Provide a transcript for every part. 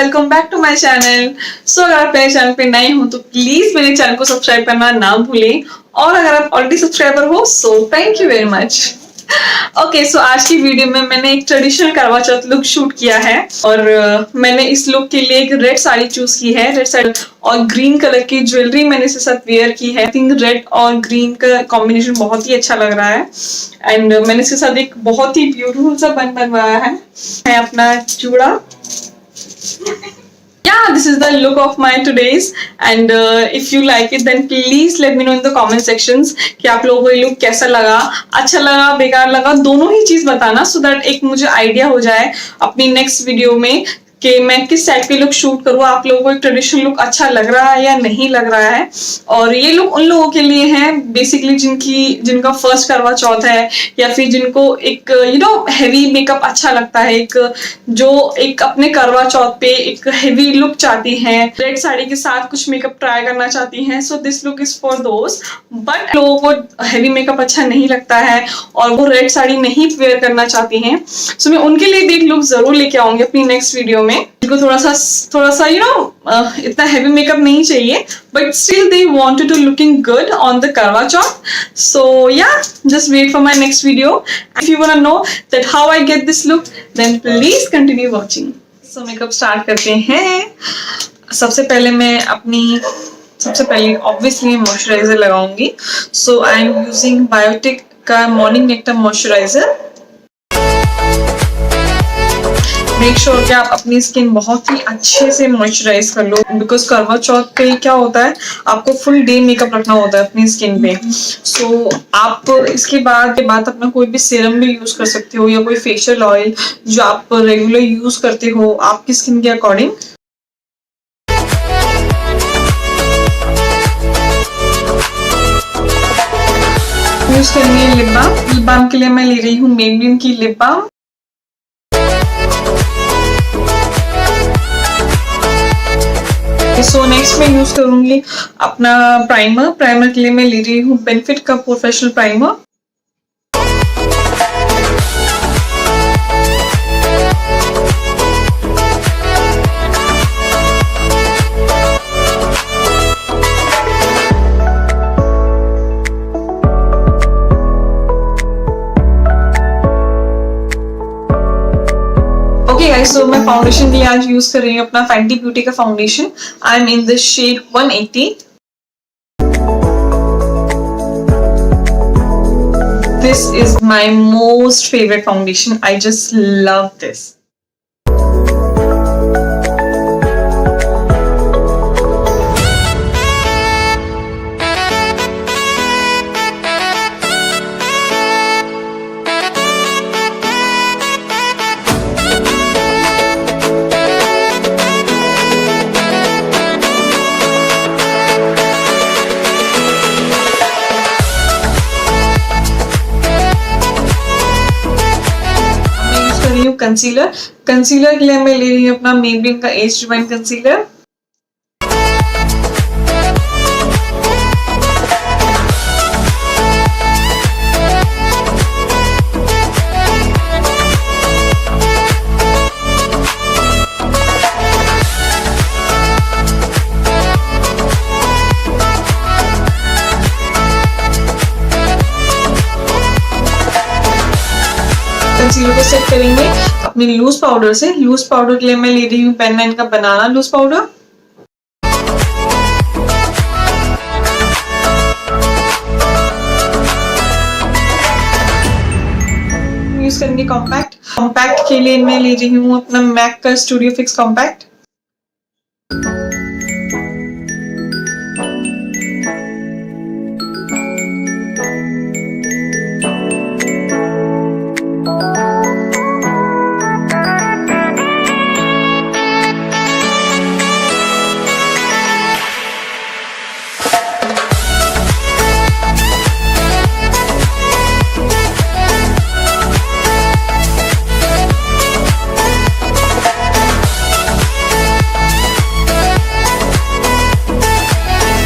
Welcome back to my channel. So अगर आप मेरे चैनल पे नए हो तो प्लीज मेरे चैनल को सब्सक्राइब करना ना भूलें, और अगर आप ऑलरेडी सब्सक्राइबर हो so thank you very much. Okay, so आज की वीडियो में मैंने एक ट्रेडिशनल करवा चौथ लुक शूट किया है, और मैंने इस लुक के लिए एक रेड साड़ी चूज की है। रेड साड़ी और ग्रीन कलर की ज्वेलरी मैंने इसके साथ वेयर की है। आई थिंक रेड और ग्रीन का कॉम्बिनेशन बहुत ही अच्छा लग रहा है। एंड मैंने इसके साथ एक बहुत ही ब्यूटीफुल सा बन बनवाया है अपना चूड़ा। Yeah, this is the look of my today's, and if you like it then please let me know in the comment sections कि आप लोगों को ये लुक कैसा लगा, अच्छा लगा, बेकार लगा, दोनों ही चीज बताना, so that एक मुझे आइडिया हो जाए अपनी नेक्स्ट वीडियो में कि मैं किस टाइप की लुक शूट करूँ। आप लोगों को एक ट्रेडिशनल लुक अच्छा लग रहा है या नहीं लग रहा है। और ये लुक उन लोगों के लिए है बेसिकली जिनका फर्स्ट करवा चौथ है, या फिर जिनको एक हैवी मेकअप अच्छा लगता है, जो एक अपने करवा चौथ पे एक हैवी लुक चाहती हैं, रेड साड़ी के साथ कुछ मेकअप ट्राई करना चाहती हैं। So this look is for दोस्त। बट लोगों को हैवी मेकअप अच्छा नहीं लगता है और वो रेड साड़ी नहीं वेयर करना चाहती हैं, सो मैं उनके लिए भी एक लुक जरूर लेके आऊंगी अपनी नेक्स्ट वीडियो में। जिनको थोड़ा सा इतना हैवी मेकअप नहीं चाहिए, but still they wanted to looking good on the Karva Chauth. So yeah just wait for my next video. If you want to know that how I get this look then please continue watching. So makeup start करते हैं। सबसे पहले obviously moisturiser लगाऊंगी। So I am using Biotique का morning nectar moisturiser. Make sure कि आप अपनी skin बहुत ही अच्छे से मॉइस्चराइज कर लो, बिकॉज करवा चौथ पे क्या होता है, आपको फुल डे मेकअप रखना होता है अपनी स्किन पे। सो आप इसके बाद अपना कोई भी सीरम भी यूज कर सकते हो, या कोई फेशियल ऑयल जो आप रेगुलर यूज करते हो आपकी स्किन के अकॉर्डिंग। यूज करनी है लिप बाम। लिप बाम के लिए मैं ले रही हूँ मेबलिन की लिप बाम। सो नेक्स्ट मैं यूज करूंगी अपना प्राइमर। प्राइमर के लिए मैं ले रही हूँ बेनिफिट का प्रोफेशनल प्राइमर। सो मैं फाउंडेशन भी आज यूज कर रही हूँ अपना फैंटी ब्यूटी का foundation. I am in the shade 180। This is my most favourite foundation. I just love this. Concealer के लिए मैं ले रही हूँ अपना मेबलिन का एज डिवाइन कंसीलर। कंसीलर को सेट करेंगे अपने लूज पाउडर से। लूज पाउडर के लिए मैं ले रही हूँ बेननाइन का बनाना लूज पाउडर। यूज करेंगे कॉम्पैक्ट के लिए मैं ले रही हूँ अपना मैक का स्टूडियो फिक्स कॉम्पैक्ट।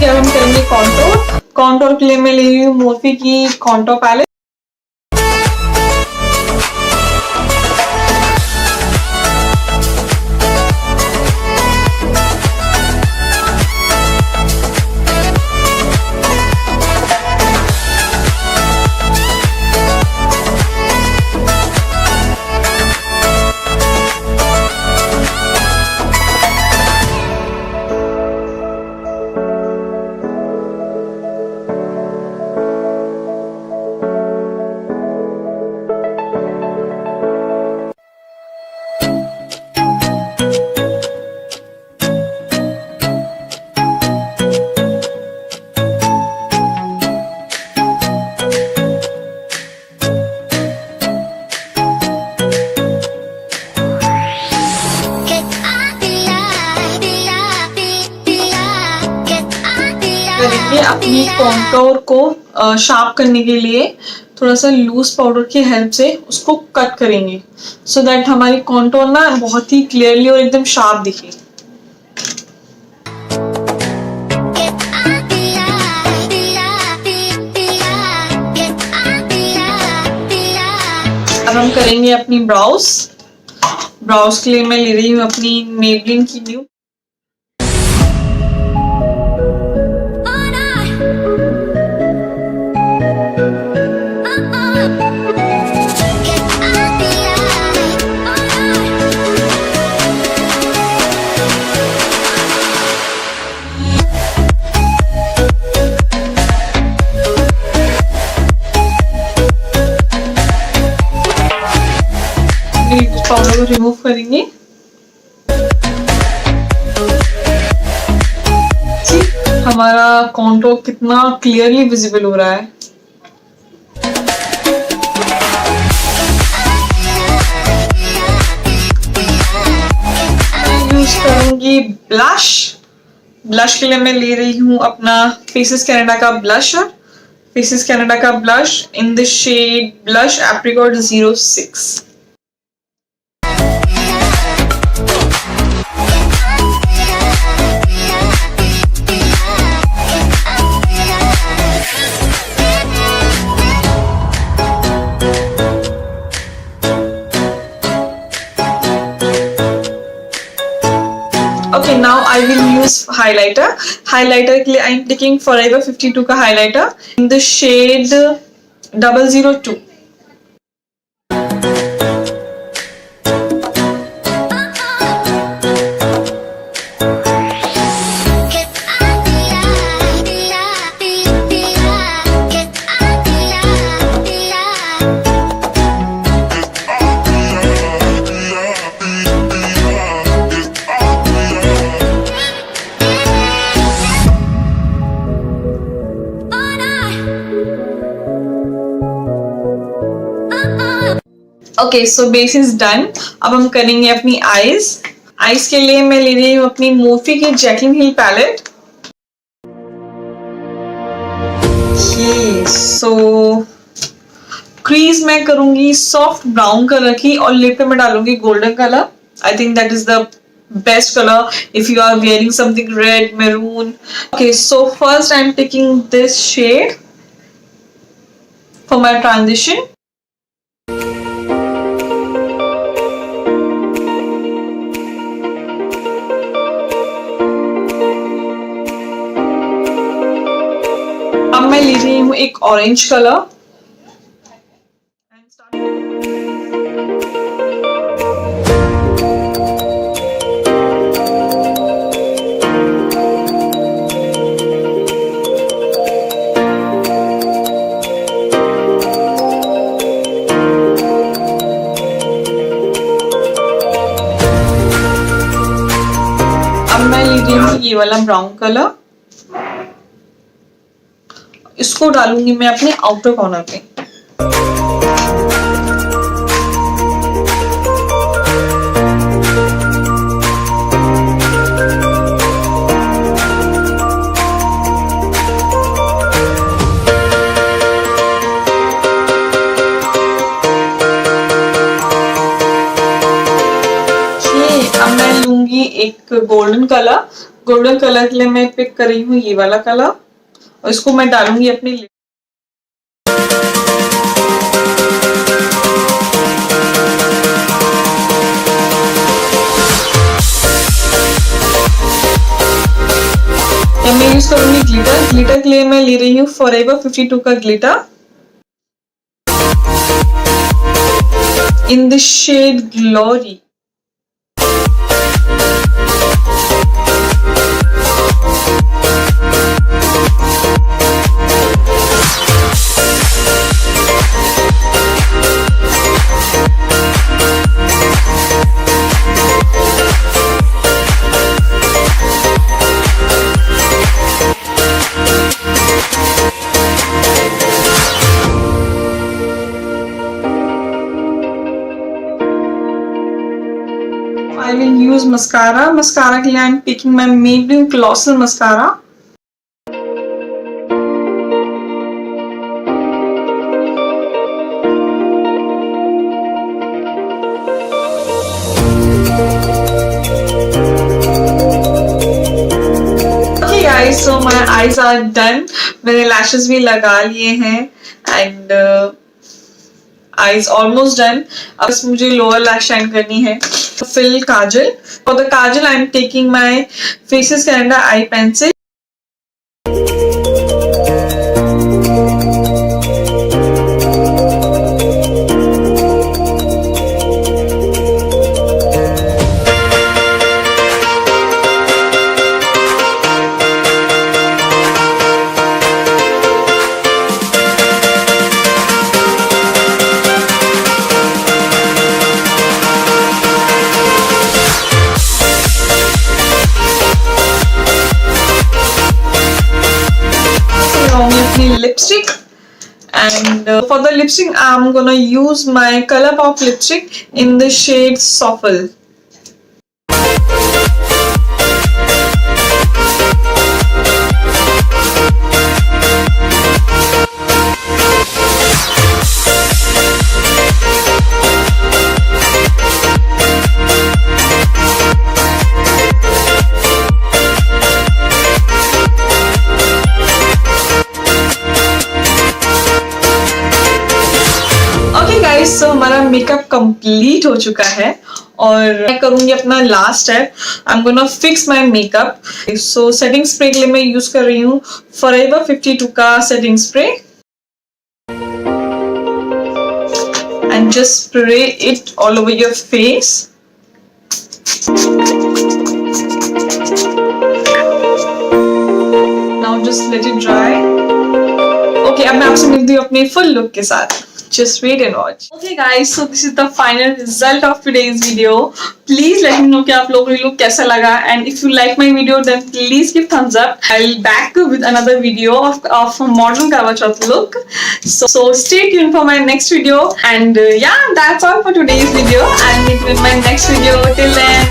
अब हम करेंगे कॉन्टोर। कॉन्टोर के लिए मैं ले रही हूँ मोर्फी की कॉन्टोर पैलेट। अपनी कॉन्टोर को शार्प करने के लिए थोड़ा सा लूज पाउडर की हेल्प से उसको कट करेंगे, सो दैट हमारी कॉन्टोर ना बहुत ही क्लियरली और एकदम शार्प दिखे। अब हम करेंगे अपनी ब्राउज। ब्राउज के लिए मैं ले रही हूँ अपनी मेबलिन की न्यू पाउडर को रिमूव करेंगे। हमारा कॉन्टोर कितना क्लियरली विजिबल हो रहा है। मैं यूज करूंगी ब्लश। ब्लश के लिए मैं ले रही हूँ अपना फेसेस कनाडा का ब्लशर। फेसेस कनाडा का blush in the shade blush apricot 06। Okay, now I will use highlighter. Highlighter के लिए I am taking Forever 52 का highlighter in the shade 002. Okay, so base is done. अब हम करेंगे अपनी eyes. Eyes के लिए मैं ले रही हूँ अपनी मोर्फी की जैकलिन हिल पैलेट। सो क्रीज मैं करूंगी सॉफ्ट ब्राउन कलर की और लिप पे मैं डालूंगी golden colour. I think that is the best color if you are wearing something red, maroon. Okay, so first I'm taking this shade for my transition. अब मैं ले रही हूँ एक ऑरेंज कलर। मैं ले रही हूँ ये वाला ब्राउन कलर। इसको डालूंगी मैं अपने आउटर कॉर्नर पे। अब मैं लूंगी एक गोल्डन कलर। गोल्डन कलर के लिए मैं पिक कर रही हूँ ये वाला कलर और इसको मैं डालूंगी अपनी लिप। मैं यूज करूंगी ग्लिटर। ग्लिटर के लिए मैं ले रही हूँ फॉरएवर 52 का glitter in the shade glory. I will use mascara. Mascara के लिए I am picking my Maybelline Colossal mascara. Eyes are done. मैंने लैशेस भी लगा लिए हैं एंड आईज ऑलमोस्ट डन. अब बस मुझे लोअर लैश शाइन करनी है. Fill kajal. For the kajal I am taking my Faces Canada eye pencil. Lipstick, and for the lipstick I'm gonna use my ColourPop lipstick in the shade Soffle. So, हमारा makeup complete हो चुका है और मैं करूंगी अपना last step. I am gonna fix my makeup. So setting spray के लिए मैं यूज कर रही हूँ फॉरएवर 52 का setting spray and just spray it all over your face. Now just let it dry. Okay, अब मैं आपसे मिलती हूँ अपने फुल लुक के साथ. Just wait and watch. Okay guys, so this is the final result of today's video. Please let me know कि आप लोगों को ये look कैसा लगा, and if you like my video then please give thumbs up. I'll back with another video of a modern karwa chauth look. So stay tuned for my next video, and yeah, that's all for today's video. I'll meet you in my next video. Till then,